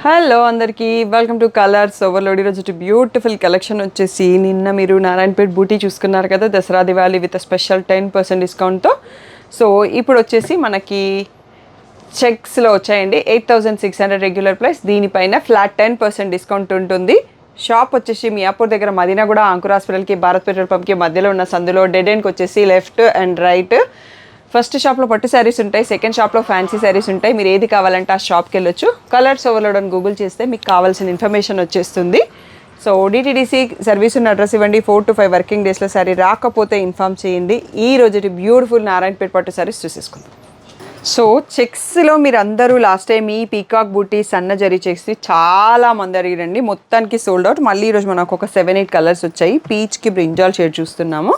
Hello అందరికీ welcome to colours overload. ఈరోజు beautiful collection వచ్చేసి నిన్న మీరు నారాయణపేట్ బూటీ చూసుకున్నారు కదా, దసరా దివాళీ విత్ స్పెషల్ 10% డిస్కౌంట్తో. సో ఇప్పుడు వచ్చేసి మనకి చెక్స్లో వచ్చాయండి 8600 రెగ్యులర్ ప్రైస్, దీనిపైన ఫ్లాట్ 10% డిస్కౌంట్ ఉంటుంది. షాప్ వచ్చేసి మియాపూర్ దగ్గర మదీనాగూడ అంకుర్ హాస్పిటల్కి భారత్ పెట్రోల్ పంప్కి మధ్యలో ఉన్న సందులో డెడ్ ఎండ్కి వచ్చేసి లెఫ్ట్ అండ్ రైట్. ఫస్ట్ షాప్లో పట్టు శారీస్ ఉంటాయి, సెకండ్ షాప్లో ఫ్యాన్సీ శారీస్ ఉంటాయి. మీరు ఏది కావాలంటే ఆ షాప్కి వెళ్ళొచ్చు. కలర్స్ ఓవర్లోడ్ అని గూగుల్ చేస్తే మీకు కావాల్సిన ఇన్ఫర్మేషన్ వచ్చేస్తుంది. సో డిటీడీసీ సర్వీస్ ఉన్న అడ్రస్ ఇవ్వండి. 4 to 5 వర్కింగ్ డేస్లో శారీ రాకపోతే ఇన్ఫామ్ చేయండి. ఈ రోజు బ్యూటిఫుల్ నారాయణపేట్ పట్టు శారీస్ చూసేసుకుందాం. సో చెక్స్లో మీరు అందరూ లాస్ట్ టైం ఈ పీకాక్ బూటీ సన్న జరీ చెక్స్ చాలా మంది అడిగిరండి, మొత్తానికి సోల్డ్ అవుట్. మళ్ళీ ఈరోజు మనకు ఒక 7-8 కలర్స్ వచ్చాయి. పీచ్కి బ్రింజాల్ షేడ్ చూస్తున్నాము.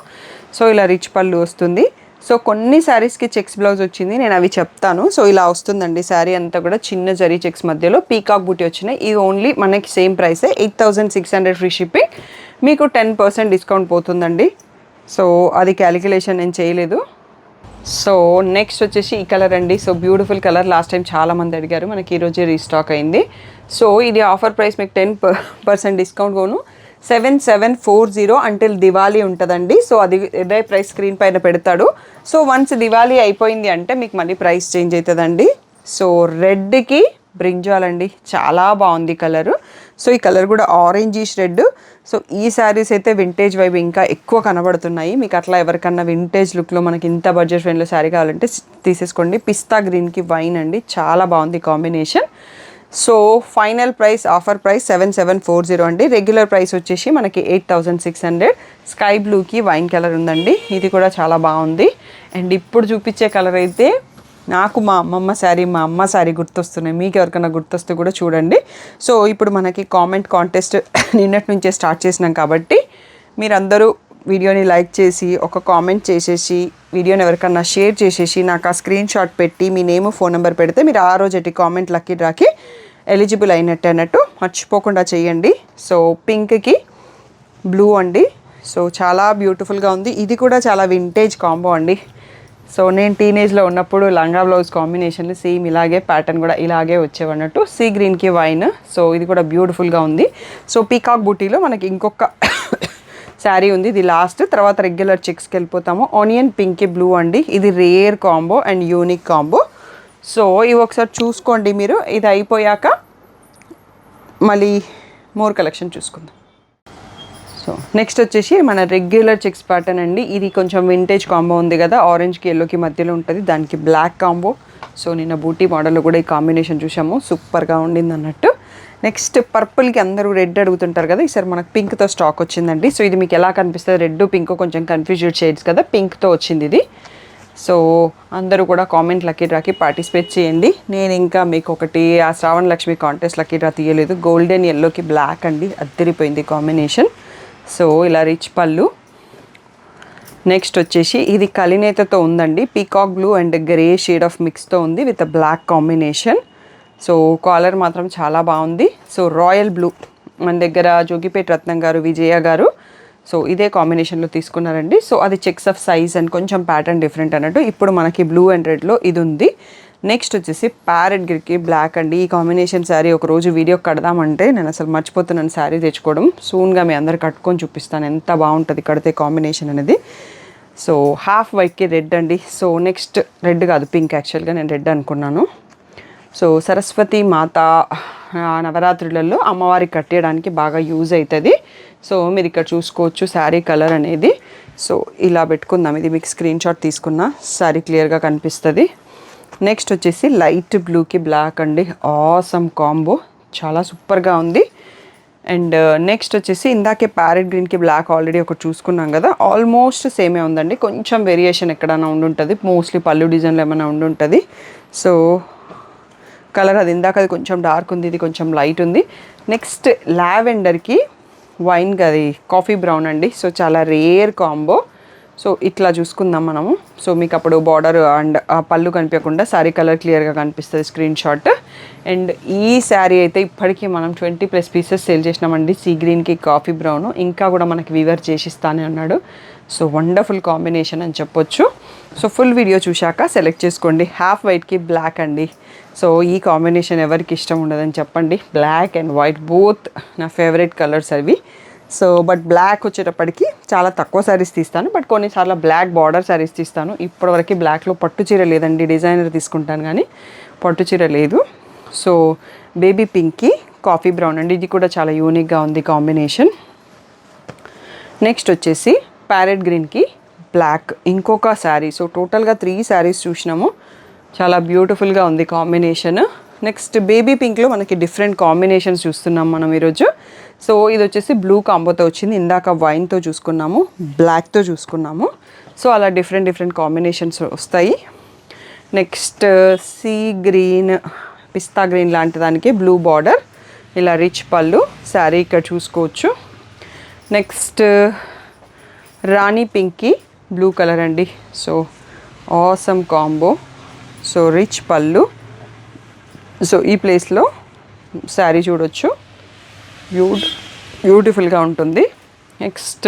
సో ఇలా రిచ్ పళ్ళు వస్తుంది. సో కొన్ని శారీస్కి చెక్స్ బ్లౌజ్ వచ్చింది, నేను అవి చెప్తాను. సో ఇలా వస్తుందండి శారీ అంతా కూడా చిన్న జరీ చెక్స్ మధ్యలో పీకాక్ బూటీ వచ్చినాయి. ఇది ఓన్లీ మనకి సేమ్ ప్రైసే 8600 ఫ్రీ షిప్పింగ్, మీకు 10% డిస్కౌంట్ పోతుందండి. సో అది క్యాలిక్యులేషన్ నేను చేయలేదు. సో నెక్స్ట్ వచ్చేసి ఈ కలర్ అండి. So beautiful colour, last time చాలామంది అడిగారు, మనకి ఈరోజే రీస్టాక్ అయింది. సో ఇది ఆఫర్ ప్రైస్ మీకు 10% డిస్కౌంట్ పోను 7740 అంటిల్ దివాళీ ఉంటుందండి. సో అది ఇదే ప్రైస్ స్క్రీన్ పైన పెడతాడు. సో వన్స్ దివాళీ అయిపోయింది అంటే మీకు మళ్ళీ ప్రైస్ చేంజ్ అవుతుందండి. సో రెడ్కి బ్రింజాల్ అండి, చాలా బాగుంది కలరు. సో ఈ కలర్ కూడా ఆరెంజిష్ రెడ్. సో ఈ శారీస్ అయితే వింటేజ్ వైబ్ ఇంకా ఎక్కువ కనబడుతున్నాయి. మీకు అట్లా ఎవరికన్నా వింటేజ్ లుక్లో మనకి ఇంత బడ్జెట్ ఫ్రెండ్లో శారీ కావాలంటే తీసేసుకోండి. పిస్తా గ్రీన్కి వైన్ అండి, చాలా బాగుంది combination. So final price offer price 7740 అండి. రెగ్యులర్ ప్రైస్ వచ్చేసి మనకి 8600. స్కై బ్లూకి వైన్ కలర్ ఉందండి, ఇది కూడా చాలా బాగుంది. అండ్ ఇప్పుడు చూపించే కలర్ అయితే నాకు మా అమ్మ శారీ గుర్తొస్తున్నాయి. మీకు ఎవరికైనా గుర్తొస్తే కూడా చూడండి. సో ఇప్పుడు మనకి కామెంట్ కాంటెస్ట్ నిన్నటి నుంచే స్టార్ట్ చేసినాం కాబట్టి మీరందరూ వీడియోని లైక్ చేసి ఒక కామెంట్ చేసేసి వీడియోని ఎవరికన్నా షేర్ చేసేసి నాకు ఆ స్క్రీన్ షాట్ పెట్టి మీ నేమ్ ఫోన్ నెంబర్ పెడితే మీరు ఆ రోజు కామెంట్ లక్కీ డ్రాకి ఎలిజిబుల్ అయినట్టు అన్నట్టు మర్చిపోకుండా చేయండి. సో పింక్కి బ్లూ అండి, సో చాలా బ్యూటిఫుల్గా ఉంది. ఇది కూడా చాలా వింటేజ్ కాంబో అండి. సో నేను టీనేజ్లో ఉన్నప్పుడు లంగా బ్లౌజ్ కాంబినేషన్లు సేమ్ ఇలాగే ప్యాటర్న్ కూడా ఇలాగే వచ్చేవన్నట్టు. సీ గ్రీన్కి వైన్, సో ఇది కూడా బ్యూటిఫుల్గా ఉంది. సో పీకాక్ బూటీలో మనకి ఇంకొక శారీ ఉంది, ఇది లాస్ట్, తర్వాత రెగ్యులర్ చెక్స్కి వెళ్ళిపోతాము. ఆనియన్ పింక్కి బ్లూ అండి, ఇది rare combo and unique combo. So ఇవి ఒకసారి చూసుకోండి మీరు. ఇది అయిపోయాక మళ్ళీ మోర్ కలెక్షన్ చూసుకుందాం. సో నెక్స్ట్ వచ్చేసి మన రెగ్యులర్ చెక్స్ ప్యాటర్న్ అండి. ఇది కొంచెం వింటేజ్ కాంబో ఉంది కదా, ఆరెంజ్కి ఎల్లోకి మధ్యలో ఉంటుంది, దానికి బ్లాక్ కాంబో. సో నిన్న బూటీ మోడల్లో కూడా ఈ కాంబినేషన్ చూసాము, సూపర్గా ఉండింది అన్నట్టు. నెక్స్ట్ పర్పుల్కి అందరూ రెడ్ అడుగుతుంటారు కదా, ఈసారి మనకు పింక్తో స్టాక్ వచ్చిందండి. సో ఇది మీకు ఎలా కనిపిస్తుంది, రెడ్ పింక్ కొంచెం కన్ఫ్యూజ్డ్ షేడ్స్ కదా, పింక్తో వచ్చింది ఇది. సో అందరూ కూడా కామెంట్ లక్కీ డ్రాకి పార్టిసిపేట్ చేయండి. నేను ఇంకా మీకు ఒకటి ఆ Shravana Lakshmi contest lucky draw తీయలేదు. గోల్డెన్ ఎల్లోకి బ్లాక్ అండి, అద్దరిపోయింది కాంబినేషన్. సో ఇలా రిచ్ పళ్ళు. నెక్స్ట్ వచ్చేసి ఇది కలినేతతో ఉందండి, peacock blue and grey shade of మిక్స్తో ఉంది with black combination. So colour మాత్రం చాలా బాగుంది. సో రాయల్ బ్లూ మన దగ్గర జోగిపేట్ రత్నం గారు, విజయ గారు, సో ఇదే కాంబినేషన్లో తీసుకున్నారండి. సో అది చెక్స్ ఆఫ్ సైజ్ అండ్ కొంచెం ప్యాటర్న్ డిఫరెంట్ అన్నట్టు. ఇప్పుడు మనకి బ్లూ అండ్ రెడ్లో ఇది ఉంది. నెక్స్ట్ వచ్చేసి ప్యారెట్ గ్రీన్కి బ్లాక్ అండి. ఈ కాంబినేషన్ శారీ ఒకరోజు వీడియో కడదామంటే నేను అసలు మర్చిపోతున్నాను శారీ తెచ్చుకోవడం. సూన్గా మీ అందరు కట్టుకొని చూపిస్తాను ఎంత బాగుంటుంది కడితే కాంబినేషన్ అనేది. సో హాఫ్ వైట్కి రెడ్ అండి. సో నెక్స్ట్ రెడ్ కాదు పింక్, యాక్చువల్గా నేను రెడ్ అనుకున్నాను. సో సరస్వతి మాత నవరాత్రులలో అమ్మవారికి కట్టేయడానికి బాగా యూజ్ అవుతుంది. సో మీరు ఇక్కడ చూసుకోవచ్చు శారీ కలర్ అనేది. సో ఇలా పెట్టుకుందాం, ఇది మీకు స్క్రీన్ షాట్ తీసుకున్న శారీ క్లియర్గా కనిపిస్తుంది. నెక్స్ట్ వచ్చేసి లైట్ బ్లూకి బ్లాక్ అండి, ఆసమ్ కాంబో, చాలా సూపర్గా ఉంది. అండ్ నెక్స్ట్ వచ్చేసి ఇందాకే ప్యారెట్ గ్రీన్కి బ్లాక్ ఆల్రెడీ ఒకటి చూసుకున్నాం కదా, ఆల్మోస్ట్ సేమే ఉందండి, కొంచెం వేరియేషన్ ఎక్కడైనా ఉండుంటుంది, మోస్ట్లీ పళ్ళు డిజైన్లో ఏమైనా ఉండుంటుంది. సో కలర్ అది ఇందాక అది కొంచెం డార్క్ ఉంది, ఇది కొంచెం లైట్ ఉంది. నెక్స్ట్ లావెండర్కి వైన్ అది కాఫీ బ్రౌన్ అండి. సో చాలా రేర్ కాంబో. సో ఇట్లా చూసుకుందాం మనము. సో మీకు అప్పుడు బార్డర్ అండ్ ఆ పళ్ళు కనిపించకుండా శారీ కలర్ క్లియర్గా కనిపిస్తుంది స్క్రీన్ షాట్. అండ్ ఈ శారీ అయితే ఇప్పటికీ మనం 20+ పీసెస్ సేల్ చేసినామండి. సీ గ్రీన్కి కాఫీ బ్రౌన్, ఇంకా కూడా మనకి వీవర్ చేసిస్తానే అన్నాడు. సో వండర్ఫుల్ కాంబినేషన్ అని చెప్పొచ్చు. సో ఫుల్ వీడియో చూశాక సెలెక్ట్ చేసుకోండి. హాఫ్ వైట్కి బ్లాక్ అండి. సో ఈ కాంబినేషన్ ఎవరికి ఇష్టం ఉండదని చెప్పండి. బ్లాక్ అండ్ వైట్ బోత్ నా ఫేవరెట్ కలర్స్ అవి. సో బట్ బ్లాక్ వచ్చేటప్పటికి చాలా తక్కువ శారీస్ తీస్తాను, బట్ కొన్నిసార్లు బ్లాక్ బార్డర్ శారీస్ తీస్తాను. ఇప్పటివరకు బ్లాక్లో పట్టు చీర లేదండి, డిజైనర్ తీసుకుంటాను కానీ పట్టు చీర లేదు. సో బేబీ పింక్కి కాఫీ బ్రౌన్ అండి, ఇది కూడా చాలా యూనిక్గా ఉంది కాంబినేషన్. నెక్స్ట్ వచ్చేసి ప్యారెట్ గ్రీన్కి బ్లాక్ ఇంకొక శారీ. సో టోటల్గా 3 శారీస్ చూసినాము, చాలా బ్యూటిఫుల్గా ఉంది కాంబినేషన్. నెక్స్ట్ బేబీ పింక్లో మనకి డిఫరెంట్ కాంబినేషన్స్ చూస్తున్నాం మనం ఈరోజు. సో ఇది వచ్చేసి బ్లూ కాంబోతో వచ్చింది, ఇందాక వైన్తో చూసుకున్నాము, బ్లాక్తో చూసుకున్నాము. సో అలా డిఫరెంట్ కాంబినేషన్స్ వస్తాయి. నెక్స్ట్ సీ గ్రీన్, పిస్తా గ్రీన్ లాంటి దానికి బ్లూ బార్డర్, ఇలా రిచ్ పళ్ళు, శారీ ఇక్కడ చూసుకోవచ్చు. నెక్స్ట్ రాణి పింక్కి బ్లూ కలర్ అండి. So awesome combo. So rich పళ్ళు. సో ఈ ప్లేస్లో శారీ చూడొచ్చు, బ్యూటిఫుల్గా ఉంటుంది. నెక్స్ట్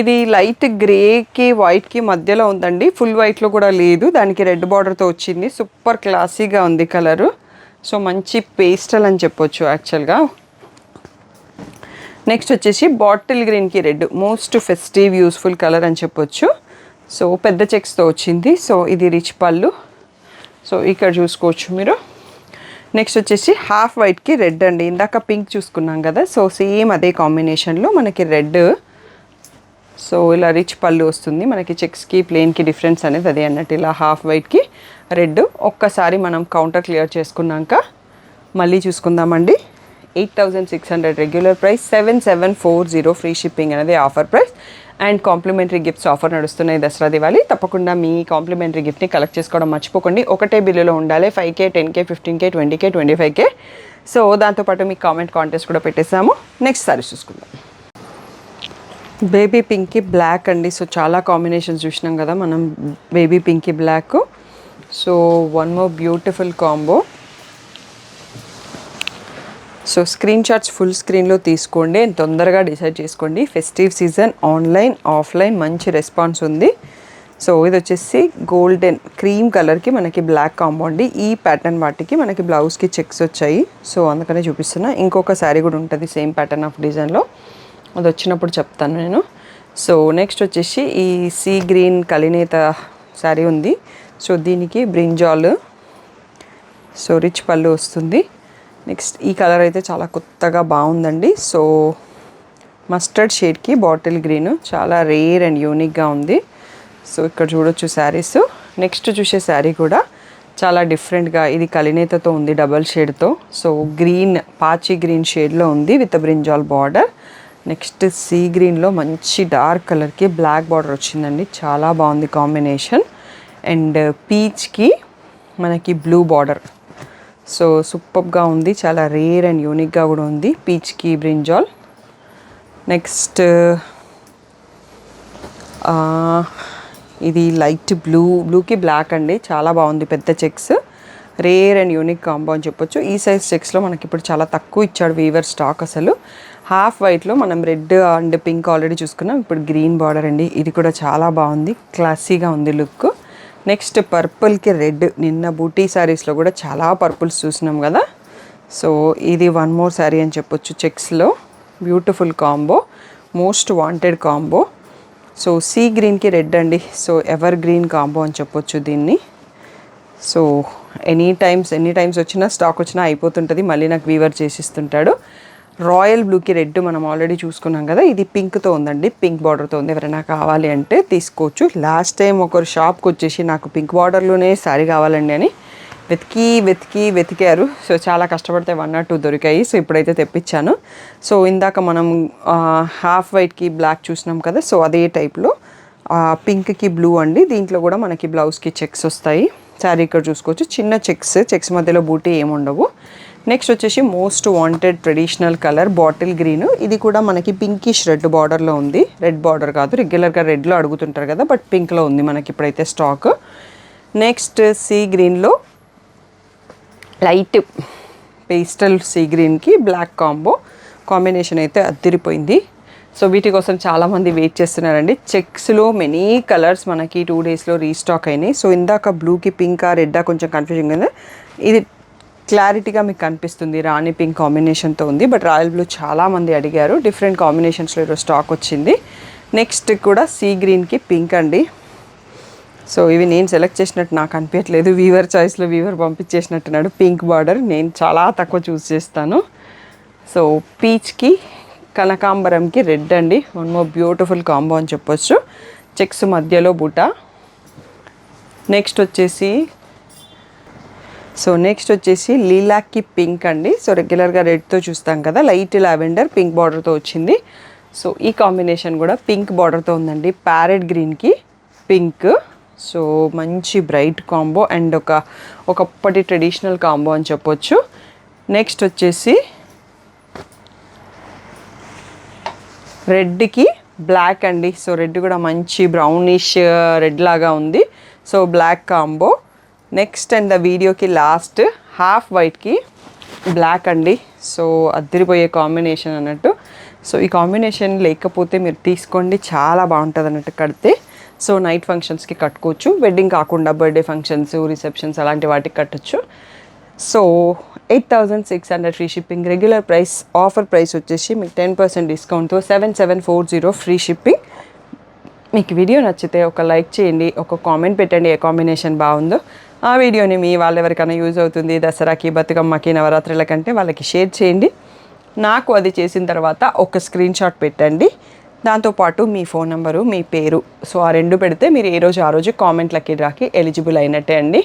ఇది లైట్ గ్రేకి వైట్కి మధ్యలో ఉందండి, ఫుల్ వైట్లో కూడా లేదు, దానికి రెడ్ బార్డర్తో వచ్చింది. సూపర్ క్లాసీగా ఉంది కలరు. సో మంచి పేస్టల్ అని చెప్పొచ్చు యాక్చువల్గా. నెక్స్ట్ వచ్చేసి బాటిల్ గ్రీన్కి red, most festive useful colour అని చెప్పొచ్చు. సో పెద్ద చెక్స్తో వచ్చింది. సో ఇది రిచ్ పళ్ళు. సో ఇక్కడ చూసుకోవచ్చు మీరు. నెక్స్ట్ వచ్చేసి హాఫ్ వైట్కి రెడ్ అండి, ఇందాక పింక్ చూసుకున్నాం కదా, సో సేమ్ అదే కాంబినేషన్లో మనకి రెడ్. సో ఇలా రిచ్ పళ్ళు వస్తుంది మనకి, చెక్స్కి ప్లెయిన్కి డిఫరెన్స్ అనేది అదే అన్నట్టు. ఇలా హాఫ్ వైట్కి రెడ్. ఒక్కసారి మనం కౌంటర్ క్లియర్ చేసుకున్నాక మళ్ళీ చూసుకుందామండి. 8,600 రెగ్యులర్ ప్రైస్, 7,740 ఫ్రీ షిప్పింగ్ అనేది offer price. And complementary gifts offer నడుస్తున్నాయి దసరా దివాళీ. తప్పకుండా మీ కాంప్లిమెంటరీ గిఫ్ట్ని కలెక్ట్ చేసుకోవడం మర్చిపోకండి. ఒకటే బిల్లులో ఉండాలి. 5K, 10K, 15K, 20K, 25K. So దాంతోపాటు మీకు కామెంట్ కాంటెస్ట్ కూడా పెట్టేసాము. నెక్స్ట్ సారీ చూసుకుందాం. బేబీ పింక్కి బ్లాక్ అండి. సో చాలా కాంబినేషన్స్ చూసినాం కదా మనం, బేబీ పింక్కి black. So one more beautiful combo. So screenshots full స్క్రీన్లో తీసుకోండి, తొందరగా డిసైడ్ చేసుకోండి. ఫెస్టివ్ సీజన్, ఆన్లైన్ ఆఫ్లైన్ మంచి రెస్పాన్స్ ఉంది. సో ఇది వచ్చేసి గోల్డెన్ క్రీమ్ కలర్కి మనకి బ్లాక్ కాంబో అండి. ఈ ప్యాటర్న్ వాటికి మనకి బ్లౌజ్కి చెక్స్ వచ్చాయి. సో అందుకనే చూపిస్తున్నా. ఇంకొక శారీ కూడా ఉంటుంది సేమ్ ప్యాటర్న్ ఆఫ్ డిజైన్లో, అది వచ్చినప్పుడు చెప్తాను నేను. సో నెక్స్ట్ వచ్చేసి ఈ సీ గ్రీన్ కలినేత శారీ ఉంది. సో దీనికి బ్రింజాల్, సో రిచ్ పళ్ళు వస్తుంది. నెక్స్ట్ ఈ కలర్ అయితే చాలా కొత్తగా బాగుందండి. సో మస్టర్డ్ షేడ్కి బాటిల్ గ్రీన్, చాలా రేర్ అండ్ యూనిక్గా ఉంది. సో ఇక్కడ చూడొచ్చు శారీస్. నెక్స్ట్ చూసే శారీ కూడా చాలా డిఫరెంట్గా, ఇది కలినేతతో ఉంది డబల్ షేడ్తో. సో గ్రీన్, పాచి గ్రీన్ షేడ్లో ఉంది with brinjal border. Next sea గ్రీన్లో మంచి డార్క్ కలర్కి బ్లాక్ బార్డర్ వచ్చిందండి, చాలా బాగుంది కాంబినేషన్. అండ్ పీచ్కి మనకి బ్లూ బార్డర్. సో సూపర్గా ఉంది, చాలా రేర్ అండ్ యూనిక్గా కూడా ఉంది. పీచ్కి బ్రింజాల్. నెక్స్ట్ ఇది లైట్ బ్లూకి బ్లాక్ అండి, చాలా బాగుంది. పెద్ద checks, rare and unique combo అని చెప్పొచ్చు. ఈ సైజ్ చెక్స్లో మనకి ఇప్పుడు చాలా తక్కువ ఇచ్చాడు వీవర్ స్టాక్ అసలు. హాఫ్ వైట్లో మనం రెడ్ అండ్ పింక్ ఆల్రెడీ చూసుకున్నాం, ఇప్పుడు గ్రీన్ బార్డర్ అండి. ఇది కూడా చాలా బాగుంది, క్లాసీగా ఉంది లుక్. నెక్స్ట్ పర్పుల్కి రెడ్, నిన్న బూటీ శారీస్లో కూడా చాలా పర్పుల్స్ చూసినాం కదా. సో ఇది వన్ మోర్ శారీ అని చెప్పొచ్చు చెక్స్లో. Beautiful combo, most wanted combo. So sea గ్రీన్కి రెడ్ అండి. సో ఎవర్ గ్రీన్ కాంబో అని చెప్పొచ్చు దీన్ని. సో ఎనీ టైమ్స్ వచ్చినా స్టాక్ వచ్చినా అయిపోతుంటుంది, మళ్ళీ నాకు వీవర్ చేసిస్తుంటాడు. రాయల్ బ్లూకి రెడ్ మనం ఆల్రెడీ చూసుకున్నాం కదా, ఇది పింక్తో ఉందండి, పింక్ బార్డర్తో ఉంది. ఎవరైనా కావాలి అంటే తీసుకోవచ్చు. లాస్ట్ టైం ఒకరు షాప్కి వచ్చేసి నాకు పింక్ బార్డర్లోనే శారీ కావాలండి అని వెతికారు. సో చాలా కష్టపడితే 1 or 2 దొరికాయి. సో ఇప్పుడైతే తెప్పించాను. సో ఇందాక మనం హాఫ్ వైట్కి బ్లాక్ చూసినాం కదా, సో అదే టైప్లో పింక్కి బ్లూ అండి. దీంట్లో కూడా మనకి బ్లౌజ్కి చెక్స్ వస్తాయి. శారీ ఇక్కడ చూసుకోవచ్చు, చిన్న చెక్స్ మధ్యలో బూటీ ఏముండవు. నెక్స్ట్ వచ్చేసి most wanted traditional colour bottle green. ఇది కూడా మనకి పింకిష్ రెడ్ బార్డర్లో ఉంది, రెడ్ బార్డర్ కాదు, రెగ్యులర్గా రెడ్లో అడుగుతుంటారు కదా, బట్ పింక్లో ఉంది మనకి ఇప్పుడైతే స్టాక్. నెక్స్ట్ సీ గ్రీన్లో లైట్ పేస్టల్ సీ గ్రీన్కి బ్లాక్ కాంబినేషన్ అయితే అద్దిరిపోయింది. సో వీటి కోసం చాలామంది వెయిట్ చేస్తున్నారండి. చెక్స్లో మెనీ కలర్స్ మనకి 2 డేస్లో రీస్టాక్ అయినాయి. సో ఇందాక బ్లూకి పింకా రెడ్డా కొంచెం కన్ఫ్యూజింగ్ ఉంది, ఇది క్లారిటీగా మీకు కనిపిస్తుంది రాణి పింక్ కాంబినేషన్తో ఉంది. బట్ రాయల్ బ్లూ చాలామంది అడిగారు, డిఫరెంట్ కాంబినేషన్స్లో ఈరోజు స్టాక్ వచ్చింది. నెక్స్ట్ కూడా సీ గ్రీన్కి పింక్ అండి. సో ఇవి నేను సెలెక్ట్ చేసినట్టు నాకు అనిపించట్లేదు, వీవర్ చాయిస్లో వీవర్ పంపించేసినట్టున్నాడు. పింక్ బార్డర్ నేను చాలా తక్కువ చూస్ చేస్తాను. సో పీచ్కి కనకాంబరంకి రెడ్ అండి, వన్ మోర్ బ్యూటిఫుల్ కాంబో అని చెప్పొచ్చు. చెక్స్ మధ్యలో బుట్ట. నెక్స్ట్ వచ్చేసి లీలాక్కి పింక్ అండి. సో రెగ్యులర్గా రెడ్తో చూస్తాం కదా, లైట్ లావెండర్ పింక్ బార్డర్తో వచ్చింది. సో ఈ కాంబినేషన్ కూడా పింక్ బార్డర్తో ఉందండి. ప్యారెట్ గ్రీన్కి పింక్. సో మంచి బ్రైట్ కాంబో అండ్ ఒకప్పటి ట్రెడిషనల్ కాంబో అని చెప్పొచ్చు. నెక్స్ట్ వచ్చేసి రెడ్కి బ్లాక్ అండి. సో రెడ్ కూడా మంచి బ్రౌనిష్ రెడ్ లాగా ఉంది. So black combo. Next end the వీడియోకి లాస్ట్ హాఫ్ వైట్కి బ్లాక్ అండి. సో అద్దరిపోయే కాంబినేషన్ అన్నట్టు. సో ఈ కాంబినేషన్ లేకపోతే మీరు తీసుకోండి, చాలా బాగుంటుంది అన్నట్టు కడితే. సో నైట్ ఫంక్షన్స్కి కట్టుకోవచ్చు, వెడ్డింగ్ కాకుండా బర్త్డే ఫంక్షన్స్, రిసెప్షన్స్ అలాంటి వాటికి కట్టచ్చు. So 8,600 free shipping. Regular price, offer price వచ్చేసి మీకు 10% డిస్కౌంట్తో 7,740 ఫ్రీ షిప్పింగ్. మీకు వీడియో నచ్చితే ఒక లైక్ చేయండి, ఒక కామెంట్ పెట్టండి ఏ కాంబినేషన్ బాగుందో. ఆ వీడియోని మీ వాళ్ళు ఎవరికైనా యూజ్ అవుతుంది, దసరాకి, బతుకమ్మకి, నవరాత్రుల కంటే వాళ్ళకి షేర్ చేయండి. నాకు అది చేసిన తర్వాత ఒక స్క్రీన్ షాట్ పెట్టండి, దాంతోపాటు మీ ఫోన్ నెంబరు, మీ పేరు. సో ఆ 2 పెడితే మీరు ఏ రోజు ఆ రోజు కామెంట్ లక్కీ డ్రాకి ఎలిజిబుల్ అయినట్టే అండి.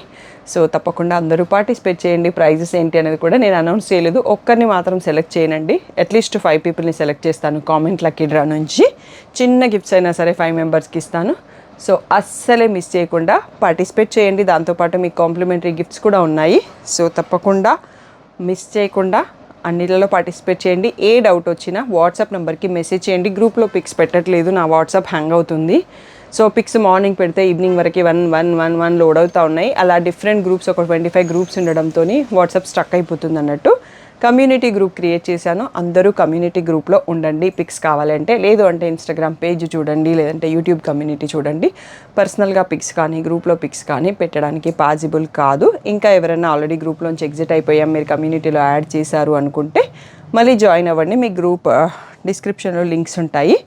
సో తప్పకుండా అందరూ పార్టిసిపేట్ చేయండి. ప్రైజెస్ ఏంటి అనేది కూడా నేను అనౌన్స్ చేయలేదు, ఒక్కరిని మాత్రం సెలెక్ట్ చేయనండి. అట్లీస్ట్ 5 పీపుల్ని సెలెక్ట్ చేస్తాను కామెంట్ లక్కీ డ్రా నుంచి. చిన్న గిఫ్ట్స్ అయినా సరే 5 మెంబర్స్కి ఇస్తాను. సో అస్సలే మిస్ చేయకుండా పార్టిసిపేట్ చేయండి. దాంతోపాటు మీకు కాంప్లిమెంటరీ గిఫ్ట్స్ కూడా ఉన్నాయి. సో తప్పకుండా మిస్ చేయకుండా అన్నిటిలో పార్టిసిపేట్ చేయండి. ఏ డౌట్ వచ్చినా వాట్సాప్ నెంబర్కి మెసేజ్ చేయండి. గ్రూప్లో పిక్స్ పెట్టట్లేదు, నా వాట్సాప్ హ్యాంగ్ అవుతుంది. సో పిక్స్ మార్నింగ్ పెడితే ఈవినింగ్ వరకు 1 లోడ్ అవుతూ ఉన్నాయి. అలా డిఫరెంట్ గ్రూప్స్, ఒక 25 గ్రూప్స్ ఉండడంతో వాట్సాప్ స్టక్ అయిపోతుంది అన్నట్టు. కమ్యూనిటీ గ్రూప్ క్రియేట్ చేశాను, అందరూ కమ్యూనిటీ గ్రూప్లో ఉండండి పిక్స్ కావాలంటే. లేదు అంటే ఇన్స్టాగ్రామ్ పేజ్ చూడండి, లేదంటే యూట్యూబ్ కమ్యూనిటీ చూడండి. పర్సనల్గా పిక్స్ కానీ గ్రూప్లో పిక్స్ కానీ పెట్టడానికి పాసిబుల్ కాదు. ఇంకా ఎవరైనా ఆల్రెడీ గ్రూప్లోంచి ఎగ్జిట్ అయిపోయాం, మీరు కమ్యూనిటీలో యాడ్ చేశారు అనుకుంటే మళ్ళీ జాయిన్ అవ్వండి. మీ గ్రూప్ డిస్క్రిప్షన్లో లింక్స్ ఉంటాయి.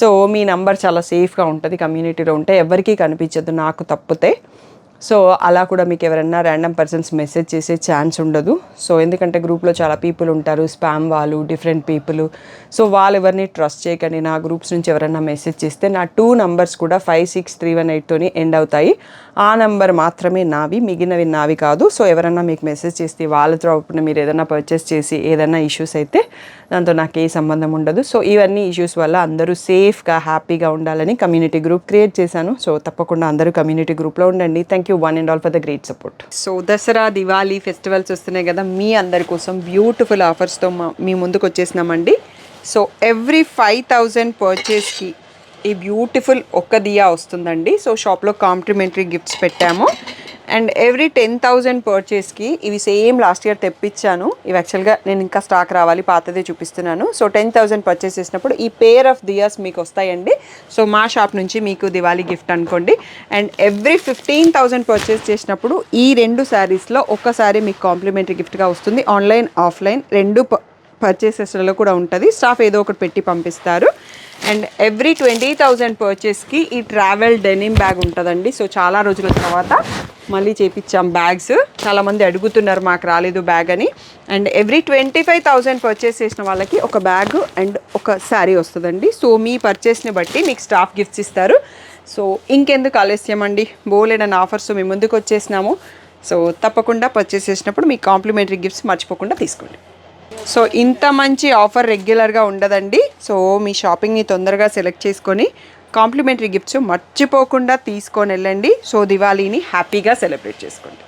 సో మీ నంబర్ చాలా సేఫ్గా ఉంటుంది కమ్యూనిటీలో ఉంటే, ఎవరికీ కనిపించదు నాకు తప్పితే. సో అలా కూడా మీకు ఎవరైనా ర్యాండమ్ పర్సన్స్ మెసేజ్ చేసే ఛాన్స్ ఉండదు. సో ఎందుకంటే గ్రూప్లో చాలా పీపుల్ ఉంటారు, స్పామ్ వాళ్ళు, డిఫరెంట్ పీపుల్. సో వాళ్ళు ఎవరిని ట్రస్ట్ చేయకండి. నా గ్రూప్స్ నుంచి ఎవరైనా మెసేజ్ చేస్తే నా 2 నంబర్స్ కూడా 56318తోని ఎండ్ అవుతాయి. ఆ నెంబర్ మాత్రమే నావి, మిగిలినవి నావి కాదు. సో ఎవరైనా మీకు మెసేజ్ చేస్తే వాళ్ళతో అప్పుడు మీరు ఏదైనా పర్చేస్ చేసి ఏదైనా ఇష్యూస్ అయితే దాంతో నాకు ఏ సంబంధం ఉండదు. సో ఇవన్నీ ఇష్యూస్ వల్ల అందరూ సేఫ్గా హ్యాపీగా ఉండాలని కమ్యూనిటీ గ్రూప్ క్రియేట్ చేశాను. సో తప్పకుండా అందరూ కమ్యూనిటీ గ్రూప్లో ఉండండి. Thank you one and all for the great support. So Dasara, Diwali festivals వస్తున్నాయి కదా, మీ అందరి కోసం బ్యూటిఫుల్ ఆఫర్స్తో మీ ముందుకు వచ్చేసినామండి. సో ఎవ్రీ 5,000 పర్చేస్కి ఈ బ్యూటిఫుల్ ఒక్క దియా వస్తుందండి. సో షాప్లో కాంప్లిమెంటరీ గిఫ్ట్స్ పెట్టాము. అండ్ ఎవ్రీ 10,000 పర్చేస్కి ఇవి సేమ్ లాస్ట్ ఇయర్ తెప్పించాను. ఇవి యాక్చువల్గా నేను ఇంకా స్టాక్ రావాలి, పాతదే చూపిస్తున్నాను. సో 10,000 పర్చేస్ చేసినప్పుడు ఈ పేర్ ఆఫ్ దియాస్ మీకు వస్తాయండి. సో మా షాప్ నుంచి మీకు దివాళీ గిఫ్ట్ అనుకోండి. అండ్ ఎవ్రీ 15,000 పర్చేస్ చేసినప్పుడు ఈ 2 శారీస్లో ఒక శారీ మీకు కాంప్లిమెంటరీ గిఫ్ట్గా వస్తుంది. ఆన్లైన్, ఆఫ్లైన్ 2 పర్చేసెస్లలో కూడా ఉంటుంది. స్టాఫ్ ఏదో ఒకటి పెట్టి పంపిస్తారు. అండ్ ఎవ్రీ 20,000 పర్చేస్కి ఈ ట్రావెల్ డెనిమ్ బ్యాగ్ ఉంటుందండి. సో చాలా రోజుల తర్వాత మళ్ళీ చేపించాం బ్యాగ్స్. చాలామంది అడుగుతున్నారు మాకు రాలేదు బ్యాగ్ అని. అండ్ ఎవ్రీ 25,000 పర్చేస్ చేసిన వాళ్ళకి ఒక బ్యాగ్ అండ్ ఒక శారీ వస్తుందండి. సో మీ పర్చేస్ని బట్టి మీకు స్టాఫ్ గిఫ్ట్స్ ఇస్తారు. సో ఇంకెందుకు ఆలస్యం అండి, బోలెడన్ ఆఫర్స్ మీ ముందుకు వచ్చేసినాము. సో తప్పకుండా పర్చేస్ చేసినప్పుడు మీ కాంప్లిమెంటరీ గిఫ్ట్స్ మర్చిపోకుండా తీసుకోండి. సో ఇంత మంచి ఆఫర్ రెగ్యులర్గా ఉండదండి. సో మీ షాపింగ్ని తొందరగా సెలెక్ట్ చేసుకొని కాంప్లిమెంటరీ గిఫ్ట్స్ మర్చిపోకుండా తీసుకొని వెళ్ళండి. సో దివాళీని హ్యాపీగా సెలబ్రేట్ చేసుకోండి.